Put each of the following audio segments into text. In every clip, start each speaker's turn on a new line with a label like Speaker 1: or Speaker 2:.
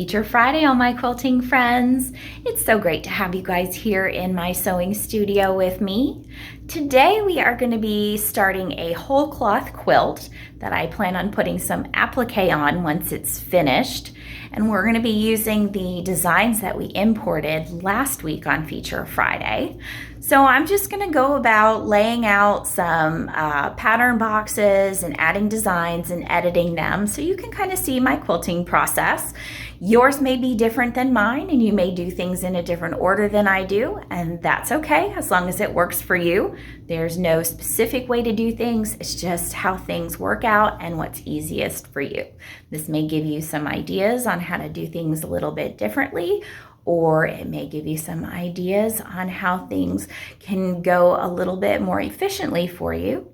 Speaker 1: Feature Friday, all my quilting friends. It's so great to have you guys here in my sewing studio with me. Today we are going to be starting a whole cloth quilt that I plan on putting some applique on once it's finished. And we're going to be using the designs that we imported last week on Feature Friday. So I'm just going to go about laying out some pattern boxes and adding designs and editing them so you can kind of see my quilting process. Yours may be different than mine, and you may do things in a different order than I do, and that's okay as long as it works for you. There's no specific way to do things. It's just how things work out and what's easiest for you. This may give you some ideas on how to do things a little bit differently, or it may give you some ideas on how things can go a little bit more efficiently for you.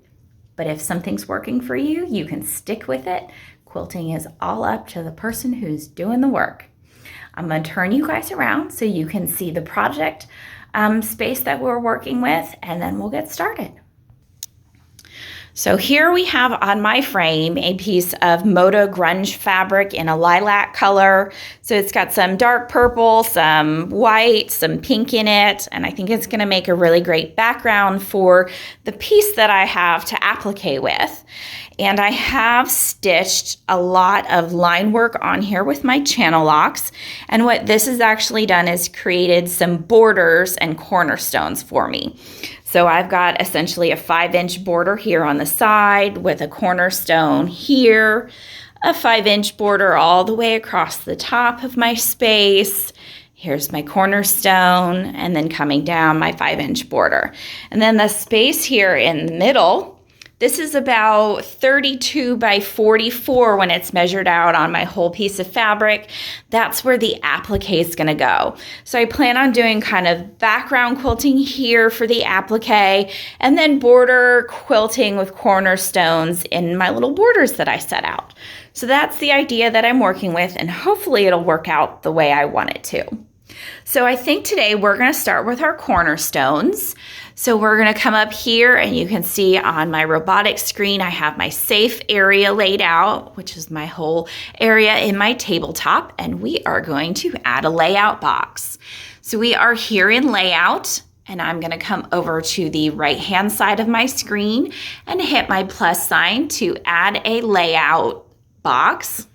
Speaker 1: But if something's working for you, you can stick with it. Quilting is all up to the person who's doing the work. I'm going to turn you guys around so you can see the project space that we're working with, and then we'll get started. So here we have on my frame a piece of Moda Grunge fabric in a lilac color. So it's got some dark purple, some white, some pink in it, and I think it's going to make a really great background for the piece that I have to applique with. And I have stitched a lot of line work on here with my channel locks. And what this has actually done is created some borders and cornerstones for me. So I've got essentially a 5-inch border here on the side with a cornerstone here, a 5-inch border all the way across the top of my space. Here's my cornerstone, and then coming down my 5-inch border. And then the space here in the middle, this is about 32 by 44 when it's measured out on my whole piece of fabric. That's where the applique is going to go. So I plan on doing kind of background quilting here for the applique, and then border quilting with cornerstones in my little borders that I set out. So that's the idea that I'm working with, and hopefully it'll work out the way I want it to. So I think today we're going to start with our cornerstones. So we're going to come up here, and you can see on my robotic screen I have my safe area laid out, which is my whole area in my tabletop, and we are going to add a layout box. So we are here in layout, and I'm going to come over to the right hand side of my screen and hit my plus sign to add a layout box.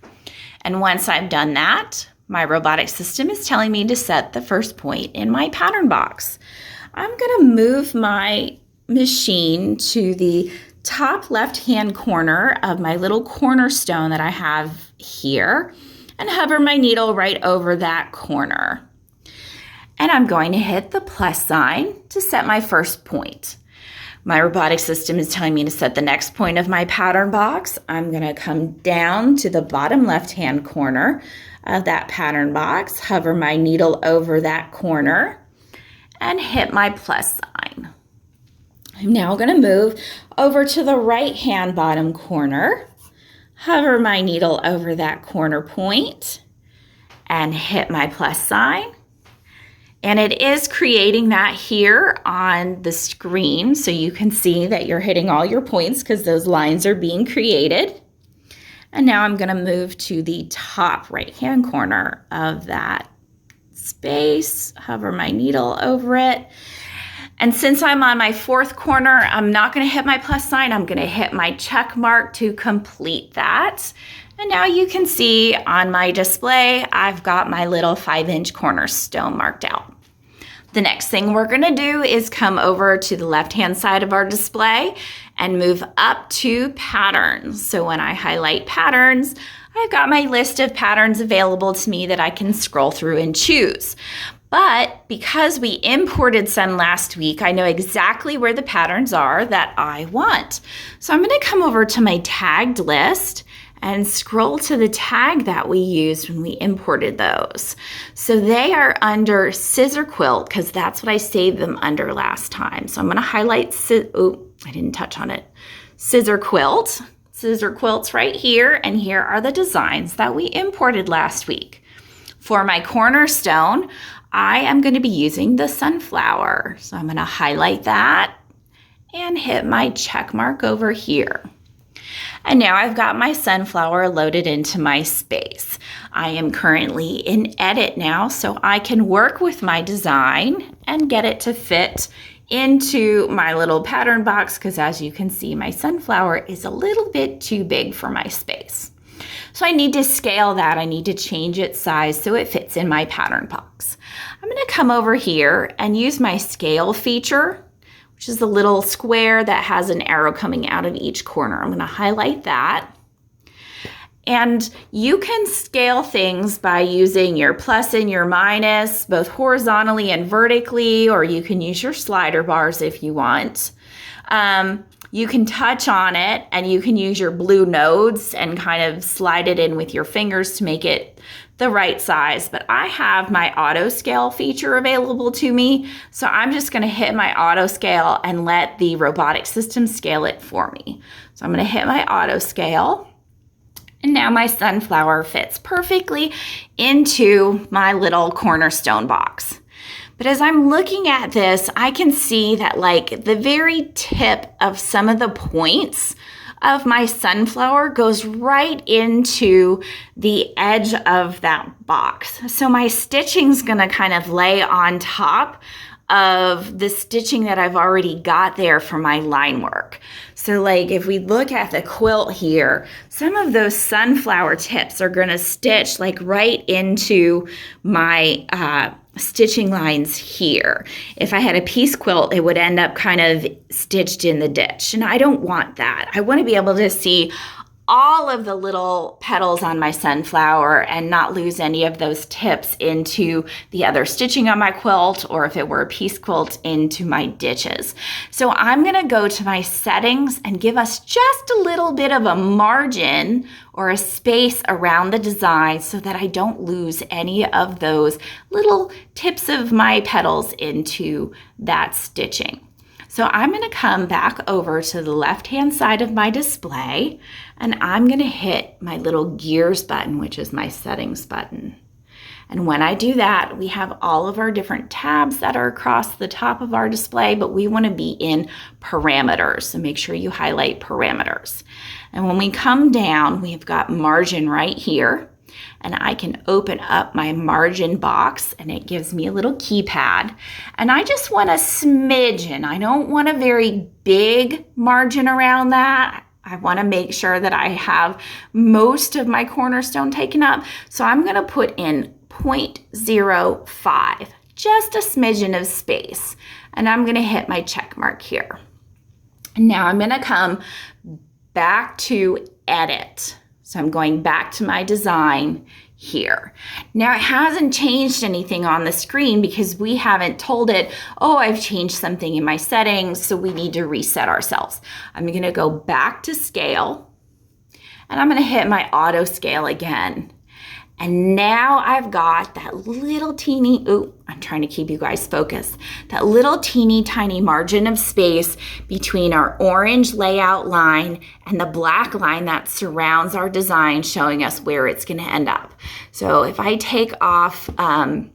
Speaker 1: And once I've done that, my robotic system is telling me to set the first point in my pattern box. I'm going to move my machine to the top left-hand corner of my little cornerstone that I have here and hover my needle right over that corner. And I'm going to hit the plus sign to set my first point. My robotic system is telling me to set the next point of my pattern box. I'm going to come down to the bottom left-hand corner of that pattern box, hover my needle over that corner, and hit my plus sign. I'm now going to move over to the right-hand bottom corner, hover my needle over that corner point, and hit my plus sign. And it is creating that here on the screen, so you can see that you're hitting all your points because those lines are being created. And now I'm going to move to the top right-hand corner of that space, hover my needle over it. And since I'm on my fourth corner, I'm not going to hit my plus sign. I'm going to hit my check mark to complete that. And now you can see on my display, I've got my little 5-inch cornerstone marked out. The next thing we're going to do is come over to the left-hand side of our display and move up to patterns. So when I highlight patterns, I've got my list of patterns available to me that I can scroll through and choose. But because we imported some last week, I know exactly where the patterns are that I want. So I'm going to come over to my tagged list and scroll to the tag that we used when we imported those. So they are under scissor quilt because that's what I saved them under last time. So I'm going to highlight, I didn't touch on it, scissor quilt. Scissor quilt's right here, and here are the designs that we imported last week. For my cornerstone, I am going to be using the sunflower. So I'm going to highlight that and hit my check mark over here. And now I've got my sunflower loaded into my space. I am currently in edit now, so I can work with my design and get it to fit into my little pattern box, because as you can see, my sunflower is a little bit too big for my space. So I need to scale that. I need to change its size so it fits in my pattern box. I'm going to come over here and use my scale feature, which is the little square that has an arrow coming out of each corner. I'm going to highlight that. And you can scale things by using your plus and your minus, both horizontally and vertically, or you can use your slider bars if you want. You can touch on it and you can use your blue nodes and kind of slide it in with your fingers to make it the right size. But I have my auto scale feature available to me, so I'm just going to hit my auto scale and let the robotic system scale it for me. So I'm going to hit my auto scale. And now my sunflower fits perfectly into my little cornerstone box. But as I'm looking at this, I can see that like the very tip of some of the points of my sunflower goes right into the edge of that box. So my stitching's gonna kind of lay on top of the stitching that I've already got there for my line work. So like if we look at the quilt here, some of those sunflower tips are gonna stitch like right into my stitching lines here. If I had a piece quilt, it would end up kind of stitched in the ditch, and I don't want that. I want to be able to see all of the little petals on my sunflower and not lose any of those tips into the other stitching on my quilt, or if it were a piece quilt, into my ditches. So I'm going to go to my settings and give us just a little bit of a margin or a space around the design so that I don't lose any of those little tips of my petals into that stitching. So I'm going to come back over to the left-hand side of my display, and I'm going to hit my little gears button, which is my settings button. And when I do that, we have all of our different tabs that are across the top of our display, but we want to be in parameters. So make sure you highlight parameters. And when we come down, we've got margin right here. And I can open up my margin box and it gives me a little keypad. And I just want a smidgen. I don't want a very big margin around that. I want to make sure that I have most of my cornerstone taken up. So I'm going to put in 0.05, just a smidgen of space. And I'm going to hit my check mark here. And now I'm going to come back to edit. So I'm going back to my design here. Now it hasn't changed anything on the screen because we haven't told it, oh, I've changed something in my settings, so we need to reset ourselves. I'm going to go back to scale and I'm going to hit my auto scale again. And now I've got that little teeny, I'm trying to keep you guys focused, that little teeny tiny margin of space between our orange layout line and the black line that surrounds our design, showing us where it's going to end up. So if I take off that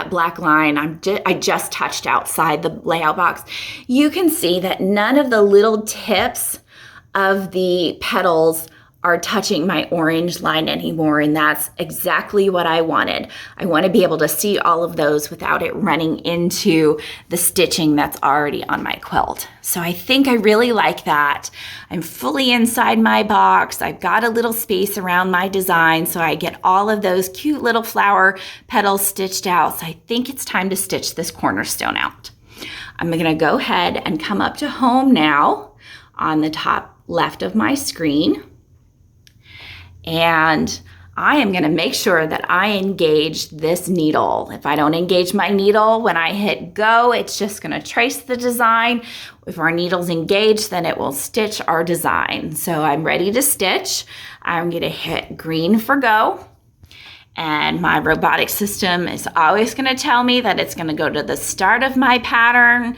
Speaker 1: black line, I just touched outside the layout box, you can see that none of the little tips of the petals are touching my orange line anymore, and that's exactly what I wanted. I want to be able to see all of those without it running into the stitching that's already on my quilt. So I think I really like that. I'm fully inside my box. I've got a little space around my design, so I get all of those cute little flower petals stitched out. So I think it's time to stitch this cornerstone out. I'm going to go ahead and come up to home now on the top left of my screen. And I am going to make sure that I engage this needle. If I don't engage my needle, when I hit go, it's just going to trace the design. If our needle's engaged, then it will stitch our design. So I'm ready to stitch. I'm going to hit green for go. And my robotic system is always going to tell me that it's going to go to the start of my pattern,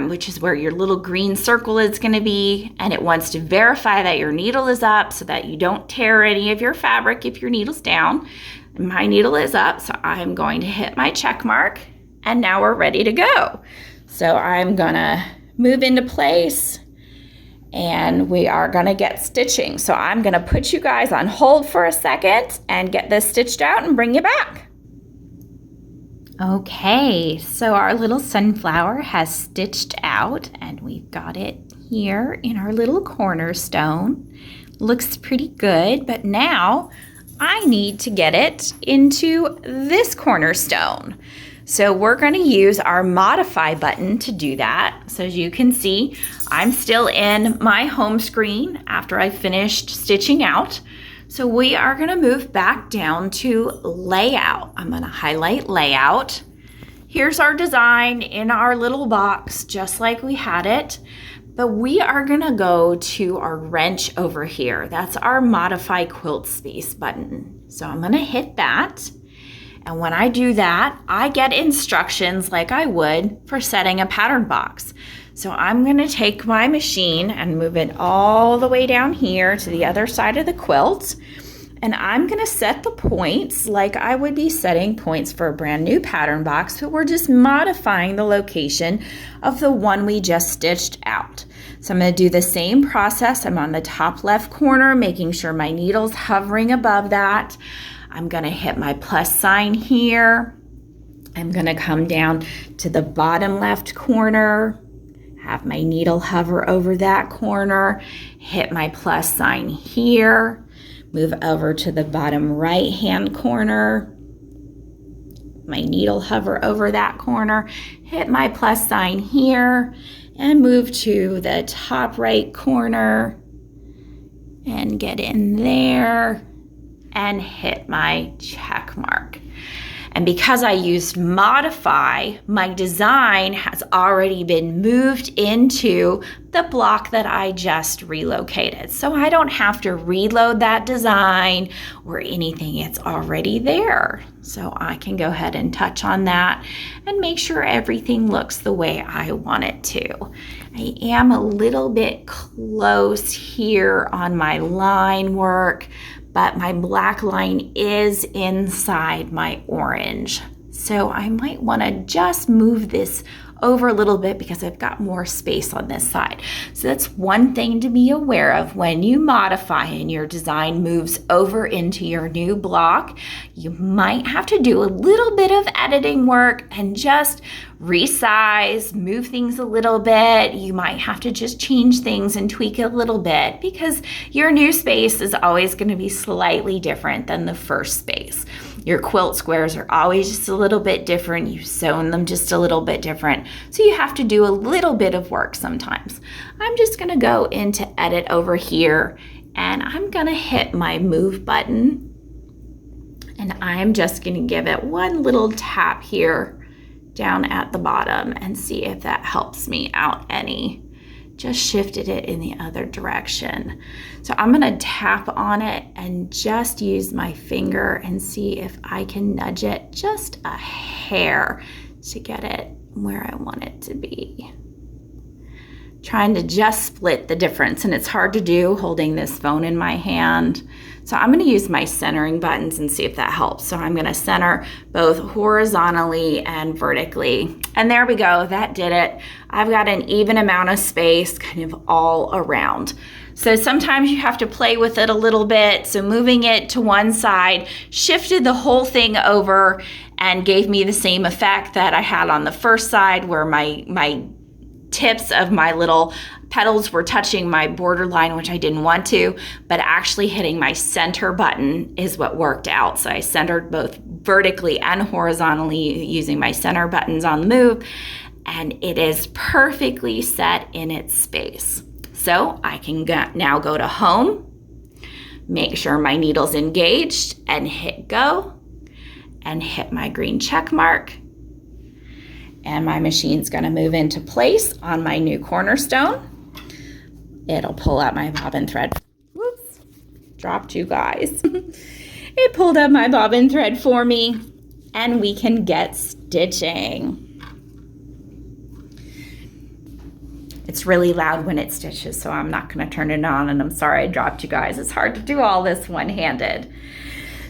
Speaker 1: which is where your little green circle is going to be, and it wants to verify that your needle is up so that you don't tear any of your fabric if your needle's down. And my needle is up, so I'm going to hit my check mark, and now we're ready to go. So I'm gonna move into place and we are gonna get stitching. So I'm gonna put you guys on hold for a second and get this stitched out and bring you back. Okay, so our little sunflower has stitched out and we've got it here in our little cornerstone. Looks pretty good, but now I need to get it into this cornerstone. So we're going to use our modify button to do that. So as you can see, I'm still in my home screen after I finished stitching out. So we are going to move back down to layout. I'm going to highlight layout. Here's our design in our little box, just like we had it. But we are going to go to our wrench over here. That's our modify quilt space button. So I'm going to hit that. And when I do that, I get instructions like I would for setting a pattern box. So I'm going to take my machine and move it all the way down here to the other side of the quilt. And I'm going to set the points like I would be setting points for a brand new pattern box, but we're just modifying the location of the one we just stitched out. So I'm going to do the same process. I'm on the top left corner, making sure my needle's hovering above that. I'm going to hit my plus sign here. I'm going to come down to the bottom left corner, have my needle hover over that corner, hit my plus sign here, move over to the bottom right hand corner, my needle hover over that corner, hit my plus sign here, and move to the top right corner and get in there and hit my check mark. And because I used modify, my design has already been moved into the block that I just relocated. So I don't have to reload that design or anything. It's already there. So I can go ahead and touch on that and make sure everything looks the way I want it to. I am a little bit close here on my line work, but my black line is inside my orange. So I might want to just move this over a little bit because I've got more space on this side. So that's one thing to be aware of when you modify and your design moves over into your new block. You might have to do a little bit of editing work and just resize, move things a little bit. You might have to just change things and tweak it a little bit because your new space is always going to be slightly different than the first space. Your quilt squares are always just a little bit different. You've sewn them just a little bit different. So you have to do a little bit of work sometimes. I'm just going to go into edit over here and I'm going to hit my move button. And I'm just going to give it one little tap here down at the bottom and see if that helps me out any. Just shifted it in the other direction. So I'm going to tap on it and just use my finger and see if I can nudge it just a hair to get it where I want it to be. Trying to just split the difference, and it's hard to do holding this phone in my hand. So I'm going to use my centering buttons and see if that helps. So I'm going to center both horizontally and vertically. And there we go. That did it. I've got an even amount of space kind of all around. So sometimes you have to play with it a little bit. So moving it to one side shifted the whole thing over and gave me the same effect that I had on the first side where my tips of my little petals were touching my border line, which I didn't want to, but actually hitting my center button is what worked out. So I centered both vertically and horizontally using my center buttons on the move, and it is perfectly set in its space. So I can now go to home, make sure my needle's engaged, and hit go, and hit my green check mark. And my machine's gonna move into place on my new cornerstone. It'll pull out my bobbin thread. Whoops, dropped you guys. It pulled up my bobbin thread for me, and we can get stitching. It's really loud when it stitches, so I'm not gonna turn it on, and I'm sorry I dropped you guys. It's hard to do all this one-handed.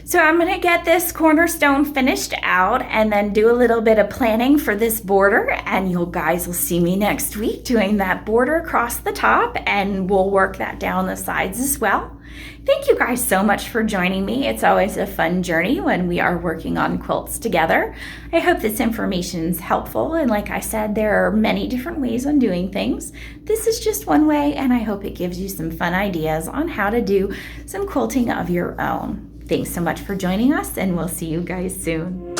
Speaker 1: So I'm gonna get this cornerstone finished out and then do a little bit of planning for this border, and you guys will see me next week doing that border across the top, and we'll work that down the sides as well. Thank you guys so much for joining me. It's always a fun journey when we are working on quilts together. I hope this information is helpful, and like I said, there are many different ways on doing things. This is just one way, and I hope it gives you some fun ideas on how to do some quilting of your own. Thanks so much for joining us, and we'll see you guys soon.